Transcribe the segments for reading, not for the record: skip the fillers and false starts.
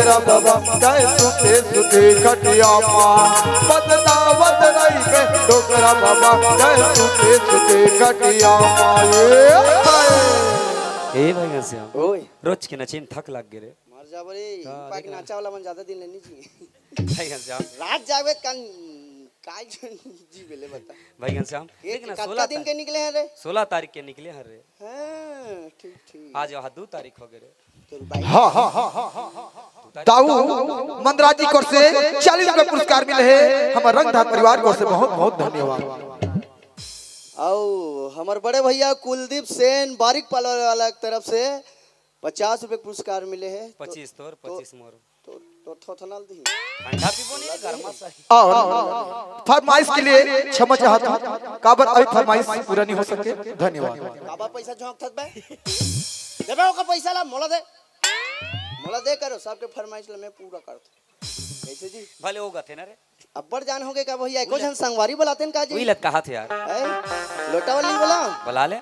डोकरा बाबा जय सुते सुते खटिया बदलावत रही बे डोकरा बाबा जय सुते सुते खटिया ए भाई घनश्याम ओए रोज के नचीन थक लग गे रे मर जा बरे पाक नाचा वाला मन ज्यादा दिन लेनी चाहिए भाई घनश्याम रात जावे कान काय जी बेले बता भाई घनश्याम एक 16 दिन के निकले हैं रे 16 तारीख के निकले हैं रे हां ठीक ठीक आज वहां 2 तारीख हो गए रे तो भाई हाँ हाँ दाऊ मंदराजी कोर से 40 रुपए पुरस्कार मिले हैं हमारे रंगधार परिवार कोर से बहुत बहुत धन्यवाद। आओ हमारे बड़े भैया कुलदीप सेन बारिक पालर वाला तरफ से 50 रुपए पुरस्कार मिले हैं 25 तोर 25 मोर तो थोथनल दी ठंडा पीबो नहीं गरमा सा और फरमाइश के लिए क्षमा चाहता हूं काबर अभी फरमाइश पूरा नहीं हो सके धन्यवाद। काबा पैसा झोंक थत बे देबे ओका पैसा ला मोला दे करो सबके फरमाइश ला मैं पूरा करत कैसे जी भले होगा थे ना रे अब्बर जान होगे का भैया एको जन संगवारी बुलाते का जी वही लत कहा थे यार लोटा वाली बोला बुला ले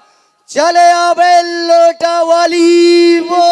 चले आबे लोटा वाली वो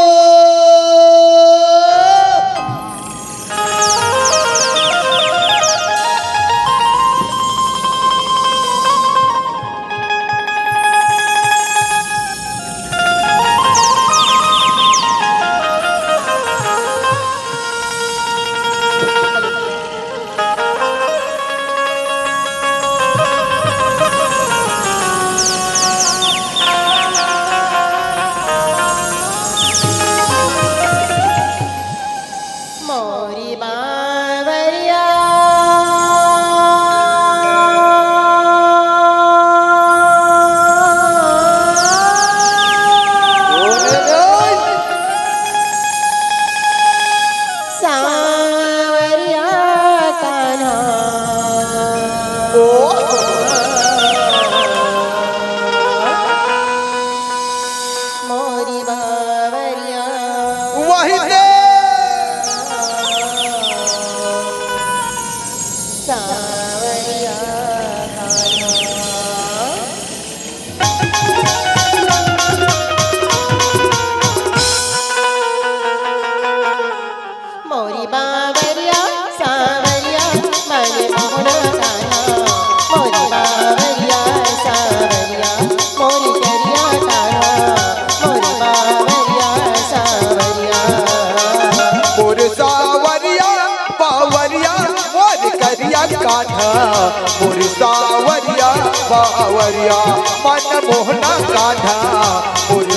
बावरिया मन मोहना कान्हा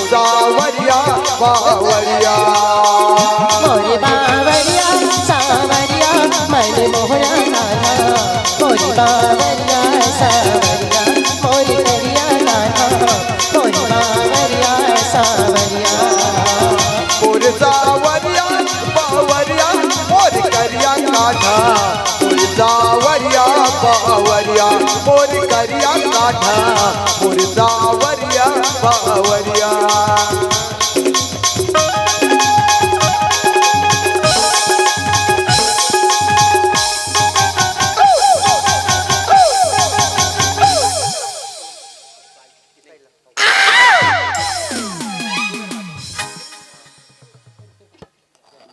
सावरिया बावरिया मोरी बावरिया सावरिया मन मोहना कान्हा मोरी बावरिया सावरिया मोरी करिया कान्हा मोरी बावरिया सावरिया सावरिया बावरिया मोरी करिया कान्हा सावरिया बावरिया मोरी करिया कान्हा सावरिया बावरिया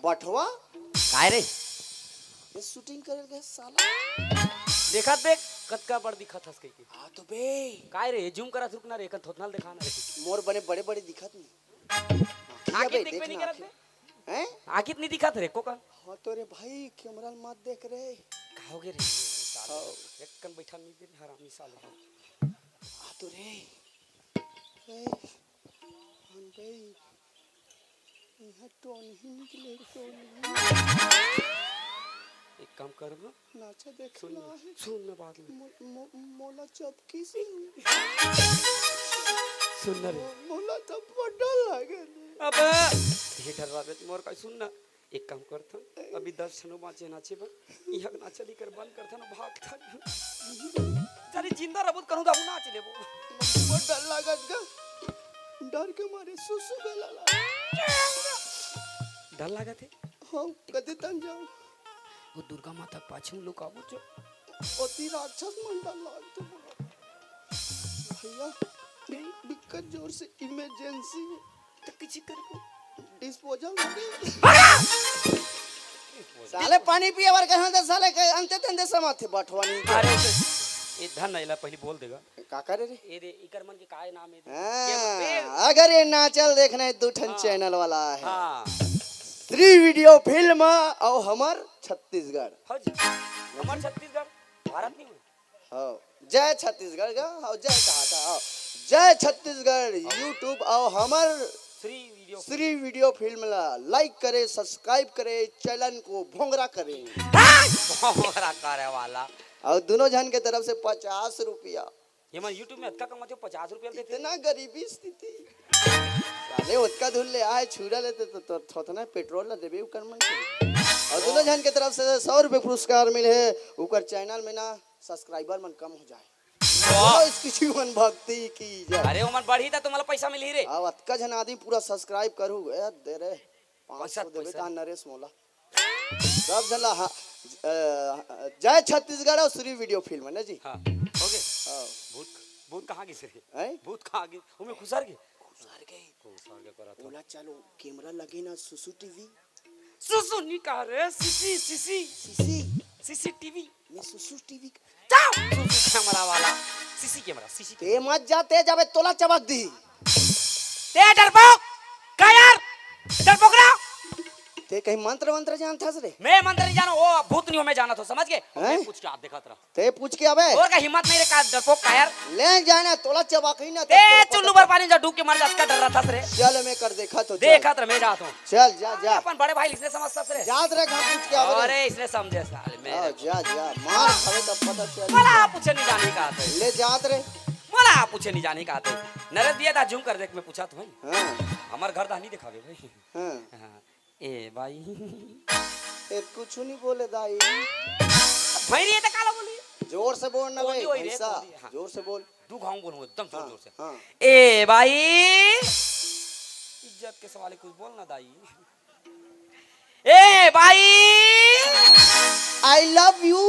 बटवा काय रे ये शूटिंग करे गए साला देखा देख कतका बड़ दिखत हस कई आ तो बे काय रे जूम करा रुकना रे कन थोथनाल दिखाना रे मोर बने बड़े दिखत नहीं आखिर देख पे नहीं करत हैं आखिर नहीं दिखत रे को का हां तो रे भाई कैमरा मत देख रे काओगे रे साले एक कन बैठा नहीं दे हरामी साले आ तो रे हन बे यहाँ तो नहीं निकले तो एक काम कर ना नाचा देखना है सुन ना बात मोला चपकी से सुन ना रे मोला तो बड़ा लगे अबे ये डरवावे मोर का सुन ना एक काम करता अभी 10 छनो बाचे नाचे बा यह नाचा ली कर बंद करता ना भाग था चली जिंदा रहबो करू दा नाच लेबो बड़ा लागत गा डर के मारे सुसु गला डर लगा थे हां कदे तन जाऊं वो दुर्गा माता पाछू लुकाबो जो अति राक्षस मंडल लागत भैया दिक्कत जोर से इमरजेंसी तो किसी कर डिस्पोजल हो गया साले पानी पिए बार कहां दे साले के अंते तंदे समाथे बटवानी अरे ये धन नहीं पहले बोल देगा का करे रे ये दे इकर मन के काय नाम है हाँ, अगर ये नाचल देखना है दूठन चैनल वाला है हाँ श्री वीडियो फिल्म और हमर छत्तीसगढ़ हो जी हमार छत्तीसगढ़ भारत नहीं हुआ हाँ जय छत्तीसगढ़ का हाँ जय कहा था हाँ जय छत्तीसगढ़ यूट्यूब और हमर श्री वीडियो फिल्म ला लाइक करे सब्सक्राइब करे चैनल को भोंगरा करे भोंगरा करे वाला और दोनों जन के तरफ से 50 रुपया ये मैं YouTube में अतका कमाते 50 रुपया देते इतना गरीबी स्थिति साले उतका धुल ले आए छुरा लेते तो थोतना पेट्रोल ला देबे कर मन के और दोनों जन के तरफ से 100 रुपए पुरस्कार मिले है ऊपर चैनल में ना सब्सक्राइबर मन कम हो जाए इसकी जीवन भक्ति की जाए अरे उमन बढ़ी था तुम्हारा पैसा मिली रे अब अतका जन आदमी पूरा सब्सक्राइब करू ए दे रे 500 देबे पैसा। ता नरेश मोला सब जला हाँ जय छत्तीसगढ़ और श्री वीडियो फिल्म है ना जी हाँ हो गए हाँ भूत भूत कहाँ गई रे हैं भूत कहाँ गई उमे खुसर गए गुजार गए खुसर गए करा था बोला चलो कैमरा लगे ना सुसु टीवी सुसु नहीं कह रहे सीसी सीसी सीसीटीवी मैं सुसु टीवी जाओ सुसु कैमरा वाला सीसी कैमरा ते मत जाते जाबे तोला चमक दी ते डरपोक का यार डरपोक ना ते कहीं मंत्र मंत्र जानता रे मैं मंदिर नहीं जानो वो भूत नहीं हो मैं जाना तो समझ गए मैं पूछ के आप देखा था ते पूछ के अबे और का हिम्मत नहीं रे का डरपोक का यार ले जाना तोला चबक ही ना ए चुल्लू पर पानी जा डूब के मर जा का डर रहा था रे चल मैं कर देखा तो देखा तो मैं जाता हूं चल जा जा अपन बड़े भाई इसने समझता रे याद रख हम पूछ के आवे अरे इसने समझे साले मैं जा जा मार खावे तब पता चल मला पूछे नहीं जाने का आते ले जात रे मला पूछे नहीं जाने का आते नरेश दिया था जूम कर देख मैं पूछा तो भाई हां हमार घर दानी दिखावे भाई हां हां ए भाई ए कुछ नहीं बोले दाई भाई ये तो काला बोली जोर से बोल ना भाई कोदी होई रे, ऐसा कोदी, हाँ। जोर से बोल तू गाऊं बोलूं एकदम जोर जोर से हां ए भाई इज्जत के सवाल कुछ बोल ना दाई ए भाई आई लव यू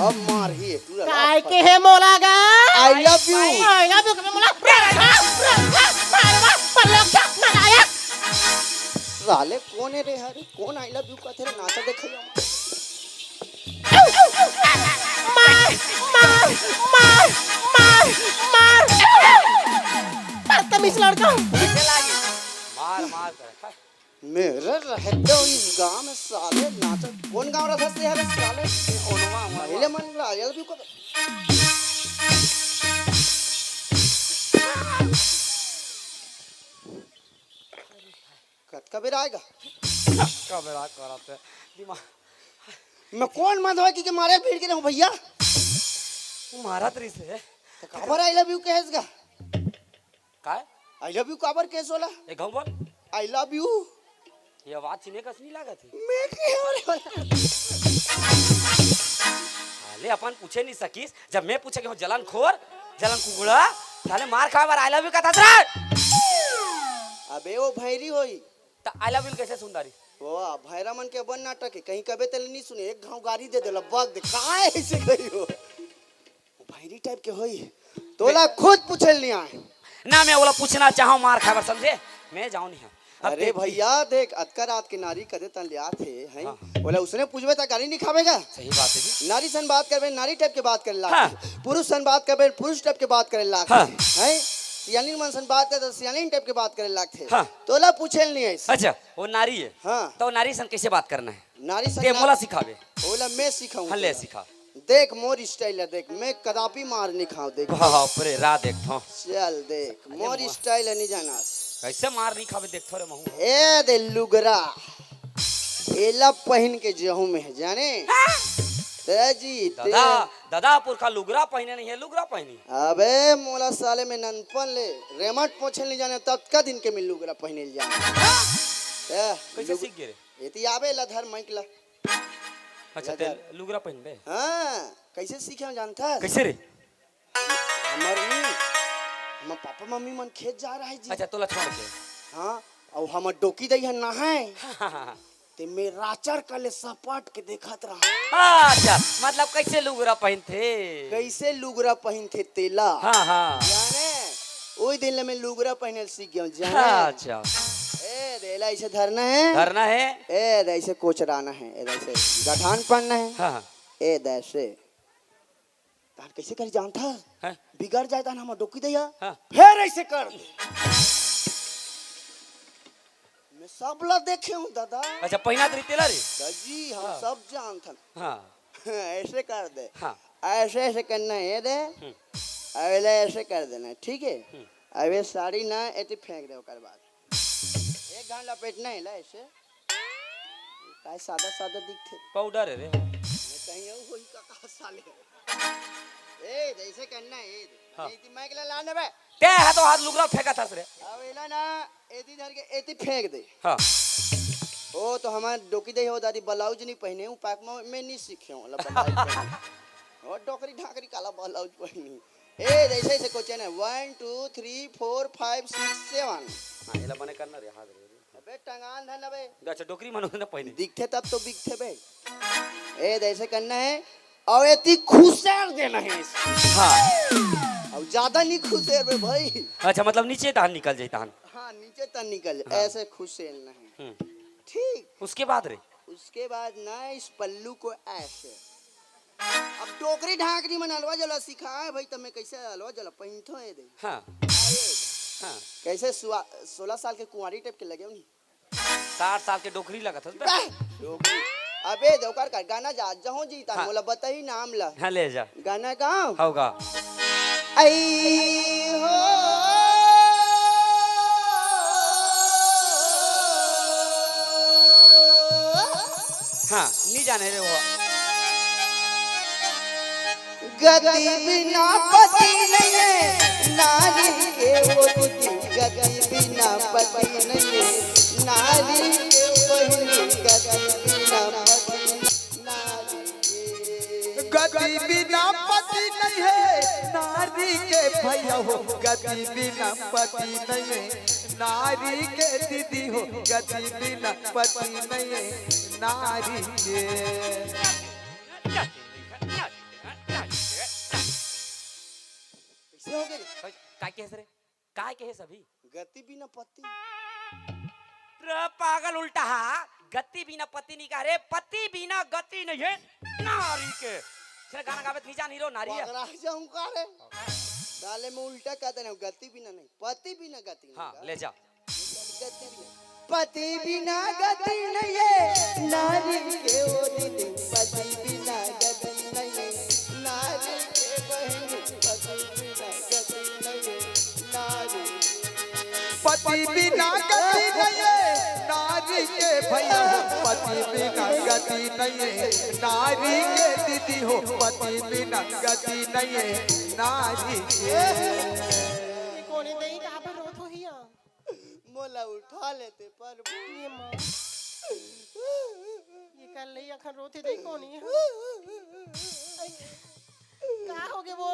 अब मार ही तू काय के है मोलागा I love you I love you के मोला पर लोग क्या मनाया साले कौन है रे हरे कौन आई लव यू कहते रे नाचा देखियो मार मार मार मार मार बदतमीज लड़का चला गई मार मार कर मेरे रहते हो इस गांव में साले नाचा कौन गांव रहा था यार साले ओनवा पहले मन ला आई लव यू को कब आएगा कबरा कराते दिमाग मैं कौन मत हो कि मारे भीड़ के रहूं भैया मारा तरी से तो खबर आई लव यू कहेगा काय आई लव यू खबर कैसे होला ए गाऊं बोल आई लव यू ये आवाज चिने कस नहीं लगा थी मैं क्या हो रहा साले अपन पूछे नहीं सकीस जब मैं पूछे कि हो जलन खोर जलन कुकुड़ा साले मार खा बार आई लव यू का था अबे वो भैरी होई तो आई लव यू कैसे सुंदरी वाह भैरा मन के बन नाटक है कहीं कबे तले नहीं सुने एक गांव गाड़ी दे देला बग दे काहे ऐसे कही हो भैरी टाइप के होई तोला खुद पूछल नहीं आए ना मैं बोला पूछना चाहूं मार खाबर समझे मैं जाऊं नहीं अरे भैया देख अतका रात के नारी कदे तन लिया थे हैं हाँ। बोला उसने पूछबे ता गाड़ी नहीं खावेगा सही बात है जी नारी सन बात करबे नारी टाइप के बात करे लाग हाँ। पुरुष सन बात करबे पुरुष टाइप के बात करे लाग हाँ। हैं सियानी मन सन बात करे तो सियानी टाइप के बात करे लाग थे हाँ। तोला पूछल नहीं ऐसे अच्छा वो नारी है हाँ तो नारी सन कैसे बात करना है नारी सन ते मोला सिखावे बोला मैं सिखाऊं हले सिखा देख मोर स्टाइल है देख मैं कदापि मार नहीं खाऊं देख बाप रे रा देखो चल देख मोर स्टाइल है नहीं जाना कैसे मार नहीं खावे देखो रे महू ए दे लुगरा एला पहन के जहू में है जाने ते जी ते दादा दादा पुरखा लुगरा पहने नहीं है लुगरा पहनी अबे मोला साले में ननपन ले रेमट पोछल नहीं जाने तब का दिन के में लुगरा पहने ले जाने कैसे सीख गए रे एती आवे ला धर मैकला अच्छा ते लुगरा पहन बे हां कैसे सीखे जानता है कैसे रे हमर नहीं हम पापा मम्मी मन खेत जा रहा है जी अच्छा तोला छोड़ के हां और हमर डोकी दई है नहाए ते में राचर कले सपाट के देखत रहा अच्छा मतलब कैसे लुगरा पहनते कैसे लुगरा पहन थे तेला हाँ हाँ जाने ओई दिन ले मैं लुगरा पहने सीख गया जाने अच्छा ए रेला ऐसे धरना है, धरना है। ऐसे कोचराना है, ऐसे गठान पड़ना है, हाँ ऐसे तान कैसे कर जानता हाँ बिगड़ जाए तान हम डोकी दिया हाँ। फिर ऐसे कर दे। मैं सब ला देखे हूँ दादा अच्छा पहिना तरी तेला रे। जी हम हाँ। सब जानता हाँ ऐसे कर दे, हाँ ऐसे ऐसे करना है दे, अवेले ऐसे कर देना ठीक है। अब ये साड़ी ना ऐसे फेंक दे ओकर बाद एक घंटा लपेटना है ला ऐसे काय सादा सादा दिखते पाउडर है रे। मैं कहीं हूँ वही का साले ए जैसे करना है ये हाँ। इति मैं के लाने बे ते है तो हाथ लुगरा फेंका था रे। अब एला ना एती धर के एती फेंक दे। हाँ ओ तो हमार डोकी दे हो दादी ब्लाउज नहीं पहने हूँ पाक में नहीं सीखे हूँ ब्लाउज और डोकरी ढाकरी काला ब्लाउज पहनी ए जैसे ऐसे क्वेश्चन है 1 2 3 4 5 6 7 हाँ एला बने करना रे हाथ रे। अबे टंगान धन अबे अच्छा डोकरी मानो ना पहले दिखते तब तो बिकते बे ए जैसे करना है और एती खुशेर देना है इसे। हाँ अब ज्यादा नहीं खुशेर बे भाई। अच्छा मतलब नीचे तहन निकल जाए तहन। हाँ नीचे तक निकल हाँ। ऐसे खुशेरना है ठीक। उसके बाद रे उसके बाद ना इस पल्लू को ऐसे अब टोकरी ढाकरी में हलवा जला सिखाए भाई तमें कैसे हलवा जला पहिंथो है दे हाँ हाँ कैसे 16 साल के कुंवारी टाइप के लगे नहीं 60 साल के डोकरी लगा था टोकरी अबे दौकार का गाना जा जहो जीता हाँ। बोला बताई नाम ला हाँ ले जा गाना गाओ होगा। आई हो हाँ नहीं जाने रे वो गति बिना पति नहीं है नारी के वो दीदी गति बिना पति नहीं है नारी के बहनी गति बिना पति नारी के गति बिना पति नहीं है नारी के भैया हो, गति बिना पति नहीं है नारी के दीदी हो, गति बिना पति नहीं है नारी के। कैसे हो गए काय के रे काय के है सभी गति बिना पति रे पागल उल्टा हा गति बिना पति नहीं कह रे पति बिना गति नहीं है नारी के। चल गाना गावे नहीं जान हीरो नारी है। पगला जाऊं का रे डाले में उल्टा कहते ना गति बिना नहीं पति बिना गति नहीं हाँ ले जा पति बिना गति नहीं है नारी के वो दीदी पति बिना गति नहीं है नारी के बहनी पति बिना गति नहीं है नारी पति बिना गति नहीं है नारी के भैया हो, पति बिना गति नहीं है नारी के दीदी हो, पति बिना गति नहीं है नारी के। कोणी नहीं कहाँ पर रोत हो हिया मोला उठा लेते पर ये माँ ये कर ले अखन रोते दे कोणी का हो गए वो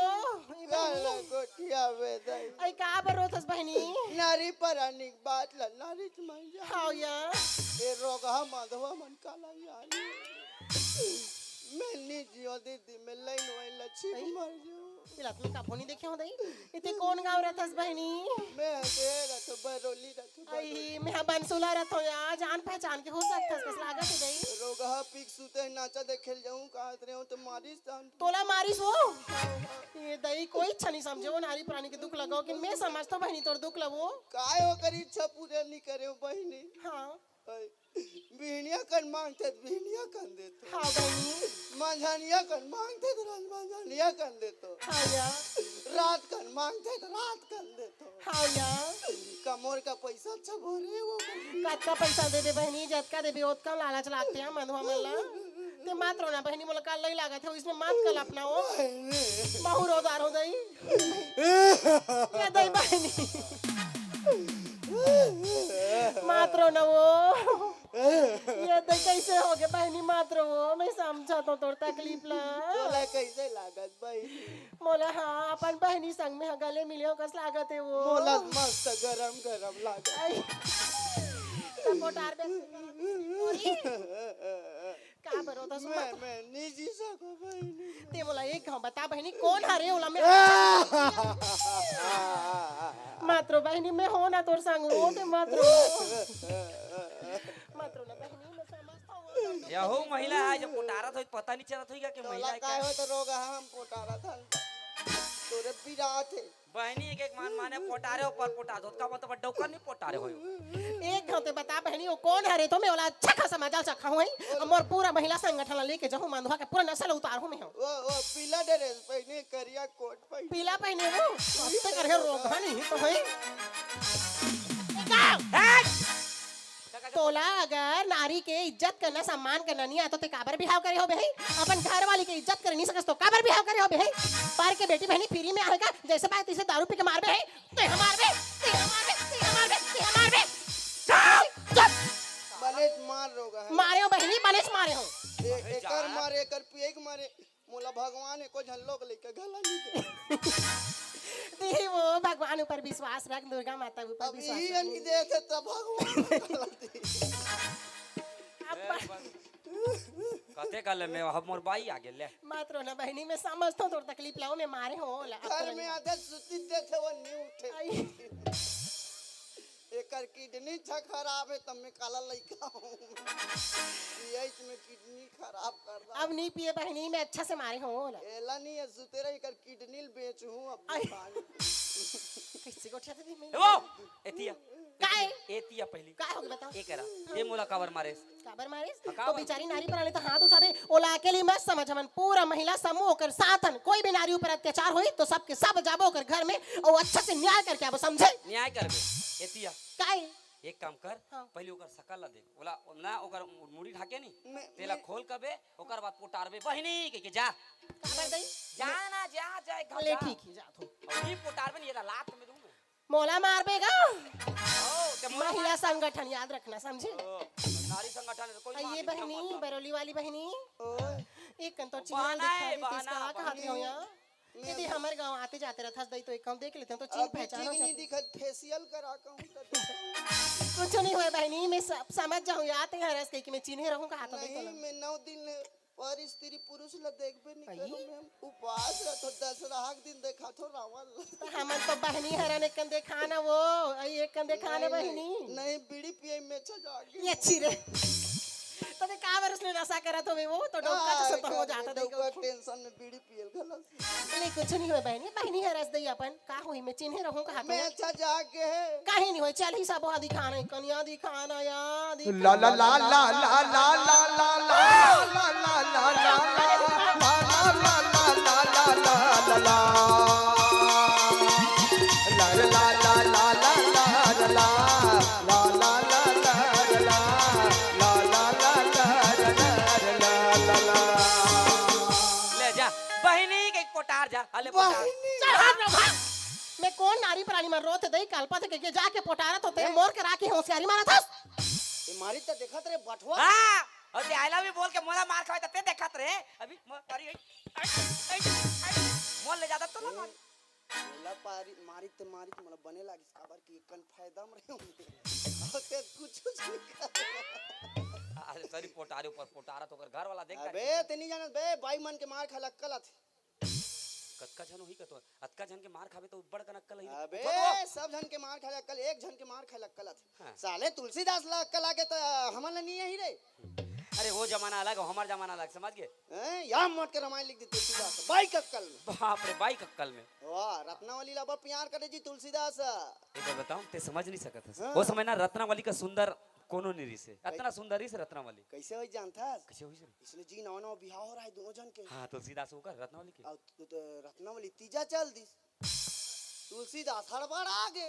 गाला कोठिया में दई आई का पर रोतस बहनी नारी परानिक बात ला नारी तुम जा हाउ या ए रोगा माधवा मन काला यारी मैं नी जियो दीदी मैं लाइन वाई लच्छी मर जो इलात में काफोनी देखे हो दई इते कौन गाव रहतस बहनी मैं दे रथ बरोली रथ आई मैं बंसुला रहतो या जान पहचान के हो सकतस कस लागत है दई रोगा पिक सुते नाचा देखेल जाऊं कहत रहे हो तो मारिस दान तोला मारिस वो ये दई कोई इच्छा नहीं समझे वो नारी प्राणी के दुख लगाओ कि मैं समझता बहनी तोर दुख लगो काय हो कर इच्छा पूरा नहीं करे हो बहनी हाँ बिहनिया कर मांगते बिहनिया कर देते हाँ बहनी मांझानिया कर मांगते तो रात मांझानिया कर देतो हाँ या रात कर मांगते तो रात कर देतो हाँ या कमोर का पैसा अच्छा भरे वो कत्ता पैसा दे दे बहनी जतका देबे ओतका लालच लागते हैं मधुआ मला ते मात्र ना बहनी मोला काल नहीं लागत है इसमें मत कल अपना वो बहु रोदार हो दई ये दई बहनी मात्र ना वो ये दई कैसे हो गए बहनी मात्र वो मैं समझा तो तोर तकलीफ ला तोला कैसे लागत भाई मोला हाँ अपन बहनी संग में गले मिले हो कस लागत है वो मोला मस्त गरम गरम लागत आई, मोटार बे का बरो तो मैं नहीं जी सको भाई ते बोला एक हम बता बहनी कौन हरे ओला में मात्रो बहनी मैं हो ना तोर संग हो ते मात्रो मात्रो ना बहनी मैं समझता हूँ यहो महिला है जो पोटारत होई पता नहीं चलत होईगा कि महिला तोला है काय क्या हो तो रोग हम पोटारा था तोरे पीड़ा थे बहनी एक मान माने पोटारे ऊपर पोटा दो का मतलब डौकर नहीं पोटारे होई एक घंटे बता बहनी वो कौन है रे तो मैं वाला अच्छा खासा मजा चखा हुई और पूरा महिला संगठन लेके जाऊँ मांधवा के पूरा नस्ल उतार हूँ मैं हूँ वो पीला ड्रेस पहने करिया कोट पहने पीला पहने वो हफ्ते कर रोग नहीं तो है तोला अगर नारी के इज्जत करना सम्मान करना नहीं आता तो काबर बिहाव करे हो भाई अपन घर वाली के इज्जत कर नहीं सकस तो काबर बिहाव करे हो भाई पार के बेटी बहनी फ्री में आएगा जैसे बात इसे दारू पी के मार बे ते हमार बे ते हमार बे ते हमार बे ते हमार बे बलेट मार रोगा है मारे हो बहनी बलेस मारे हो एकर मारे एकर पिए के मारे मोला भगवान को झल्लो के लेके गला नहीं दी वो भगवान ऊपर विश्वास रख दुर्गा माता ऊपर अब विश्वास यही नहीं देते तब भगवान कते कल में हम मोर बाई आ गेल ले मात्र ना बहनी मैं समझता हूँ थोड़ा तकलीफ लाओ मैं मारे हो घर में आदत सुती देते वो नहीं उठे एकर किडनी था खराब है तब मैं काला लइका हूँ यही में किडनी खराब कर रहा अब नहीं पिए बहनी मैं अच्छा से मारे हो एला नहीं है सुतेरा एकर किडनी बेचूं अब कैसे को छाते दी मैं वो एतिया काय एतिया पहली काय हो गया बताओ ए करा ये मोला कवर मारे काबर मारिस हकावा। तो बेचारी नारी पर आले तो हाथ उठावे ओला अकेली मत समझ हमन पूरा महिला समूह कर साथन कोई भी नारी ऊपर अत्याचार होई तो सबके सब जाबो कर घर में और अच्छा से न्याय करके आबो समझे न्याय करबे एतिया काय एक काम कर हाँ। पहले ओकर शकल ला देख ओला ना ओकर मुड़ी ढाके नी मैं- तेला खोल कबे ओकर बाद पोटारबे बहिनी के जा काबर दई जा ना जा जा घर ले जा। ठीक ही जा तू और ये पोटारबे नहीं ये लात में दूंगा मोला मारबेगा ओ ते मोला महिला संगठन याद रखना समझे नारी संगठन है, कोई ये मार बहनी नहीं, बरौली वाली बहनी ओए एक कंतो चिन्ह बहाना है, दिखा दे किसका बहाना, कहा थे हो यहाँ यदि हमारे गांव आते जाते रहता दई तो एक कम देख लेते हैं तो चिन्ह अभी पहचानो ठीक नहीं दिखत फेशियल करा कहूं कुछ नहीं हुआ बहनी मैं समझ जाऊँ याद है हरस के कि मैं चिन्ह रहूँ कहा तो नहीं देखो मैं 9 दिन पर स्त्री पुरुष ला देखबे नहीं आई? करूं मैं उपवास रह तो 10 राहक दिन देखा तो रावण हमन तो बहनी हरन एक कंदे खाना वो आई एक कंदे खाना बहनी नहीं बीड़ी पिए में जाके ये अच्छी रे तो ते का वर्ष ने नशा करा तो मैं वो तो डोका तो सब हो जाता देखो टेंशन में बीड़ी पियल गलत नहीं कुछ नहीं हुआ बहनी बहनी हरस दई अपन का हुई मैं चिन्ह रहूँ कहा मैं तो अच्छा जाके है काहे नहीं हुआ चल ही सब दिखाना कन्या दिखाना या ला ला ला ला ला ला ला ला ला ला ला ला ला ले जा बहिनी के पोटार जा हले पोटार चल हाथ में भाग मैं कौन नारी प्राणी मर रोते दई कल्पा थे के जाके पोटारा तो ते मोर के राखी होशियारी मारा था ये मारी तो देखत रे बटवा हां और ते आइला भी बोल के मोला मार खावे ते देखत रहे अभी करी मोल ले जाता तो ना मार मोला पारी मारी तो मला बने लागिस खबर की कन फायदा में रहे ते कुछ नहीं अरे सरी पोटारे ऊपर पोटारा तो कर घर वाला देख अबे ते नहीं जानत बे बाई मन के मार खाला कला थे कतका जन होई कतो अतका जन के मार खावे तो बड़ कनक कल अबे सब जन के मार खाला कल एक जन के मार खाला कला थे हाँ। साले तुलसीदास ला कला के तो हमन नहीं यही रे अरे वो जमाना अलग हमार जमाना अलग समझ गए हैं या मत के रामायण लिख दी तुलसीदास बाई कक्कल में बाप रे बाई कक्कल में वाह रत्नावली ला प्यार करे जी तुलसीदास एक बार बताऊं ते समझ नहीं सकत है हाँ। वो समय ना रत्नावली का सुंदर कोनो निरी से इतना सुंदरी से रत्नावली कैसे हो जानता कैसे हुई से इसलिए जी नवा नवा बिहाव हो रहा है दोनों जन के हां तुलसीदास होकर रत्नावली के और तो रत्नावली तीजा चल दी तुलसीदास हड़बड़ आगे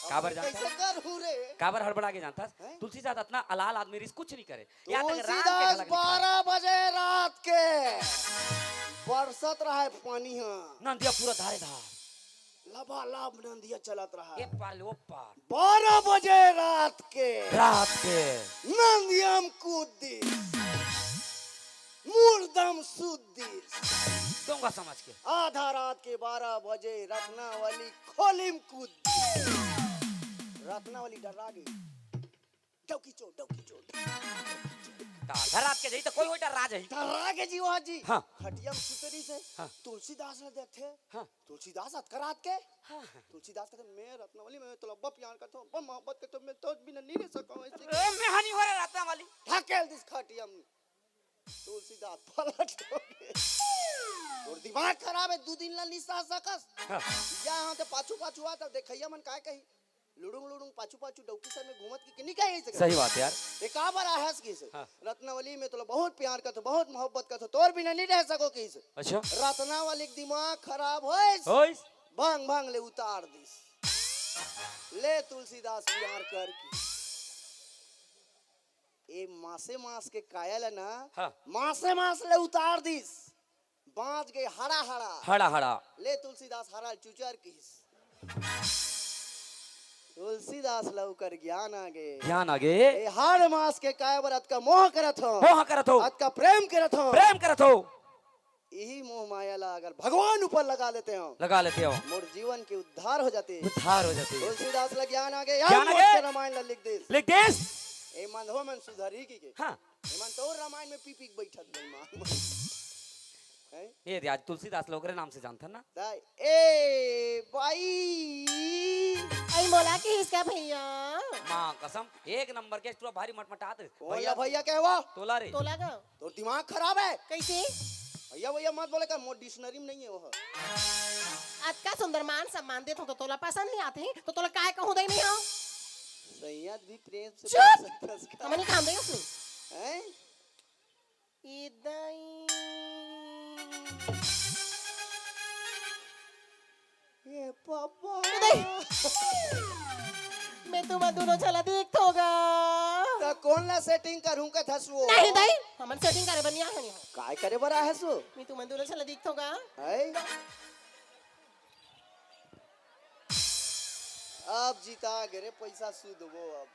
काबर जानता कैसे करूं रे काबर हड़बड़ा के जानता हैं? तुलसीदास इतना अलाल आदमी रिस कुछ नहीं करे यहाँ तक रात के तुलसीदास खलक दिखाए। 12 बजे रात के बरसत रहा है पानी हाँ नंदिया पूरा धारे धार लबालब नंदिया चलत रहा एक पार ले वो पार 12 बजे रात के रात के नंदियम कूद दी मूर्दम सुद्दी दूंगा समझ के आधा रात के 12 बजे रत्नावली खोलिम कूद दी। रत्नावली डरा गई डौकी चोट धरात के जई तो कोई होटा राज है धरा के जीवा जी हाँ। खटिया में सुतरी से हाँ। तुलसीदास ने देखते हाँ। तुलसीदास अतकरात के हाँ। तुलसीदास कहते मैं रत्नावली में तो लब्बा प्यार करता हूँ बम मोहब्बत करता हूँ मैं तो बिना नहीं रह सकता हूँ ऐसे मैं हनी हो रहा रहता वाली ढकेल दिस खटिया में तुलसीदास पलट हो गए और दिमाग खराब है 2 दिन ला निसा सकस हाँ। यहाँ तो पाछू पाछू आता देखैया मन काय कही लुडुंग पाछू पाछू डौकी सर में घूमत की नहीं कही ऐसे सही बात है यार ये का बार आहस की से हाँ। रत्नावली में तो बहुत प्यार करते बहुत मोहब्बत करते तोर बिना नहीं रह सको की से अच्छा रत्नावली के दिमाग खराब होइस होइस भांग भांग ले उतार दिस ले तुलसीदास प्यार कर की ए मासे मास के कायल है ना हाँ। मासे मास ले उतार दिस बाँच गए हरा हरा हड़ा हड़ा ले तुलसीदास हरा चुचर किस तुलसीदास लौकर ज्ञान आ गए ध्यान आगे ए हर मास के काय बरत का मोह करत हो मोह करत हो अत का प्रेम करत हो प्रेम करत हो यही मोह माया ला अगर भगवान ऊपर लगा लेते हो लगा लेते हो मोर जीवन के उद्धार हो जाते उद्धार हो जाते तुलसीदास ला ज्ञान आ गए ज्ञान आ गए। रामायण ला लिख दे लिख देस ए मन हो मन सुधरी की के हाँ ए मन तो रामायण में पी पी के बैठत बन मां हैं ये रे आज तुलसीदास लोगरे नाम से जानता ना दाई ए भाई आई मोला की इसका भैया माँ कसम एक नंबर के पूरा भारी मटमटात भैया भैया कहवा तोला रे तोला का तो दिमाग खराब है कैसे भैया भैया मत बोले का मोर डिक्शनरी में नहीं है वो आज का सुंदर मान सम्मान देता हूँ तो तोला पसंद नहीं आते तो तोला काय कहूँ दे नहीं हो सैयद भी प्रेम से चुप! बोल सकता है उसका। हमें नहीं खाम दे उसने हैं इदाई ये पापा मैं तुम्हें दोनों चला देख होगा तो कौन ला सेटिंग करूं का था सो नहीं दाई हमन सेटिंग करे बनिया है नहीं काय करे बरा है सो मैं तुम्हें दोनों चला देख होगा है अब जीता गरे पैसा सूद वो अब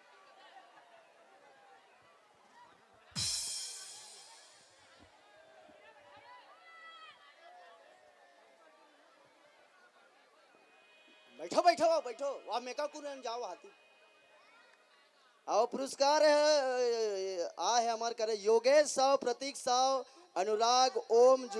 बैठो बैठो बैठो वहाँ मेका कुरन जाओ हाथी आओ पुरस्कार है आ है हमारे करे योगेश साव प्रतीक साव अनुराग ओम जुग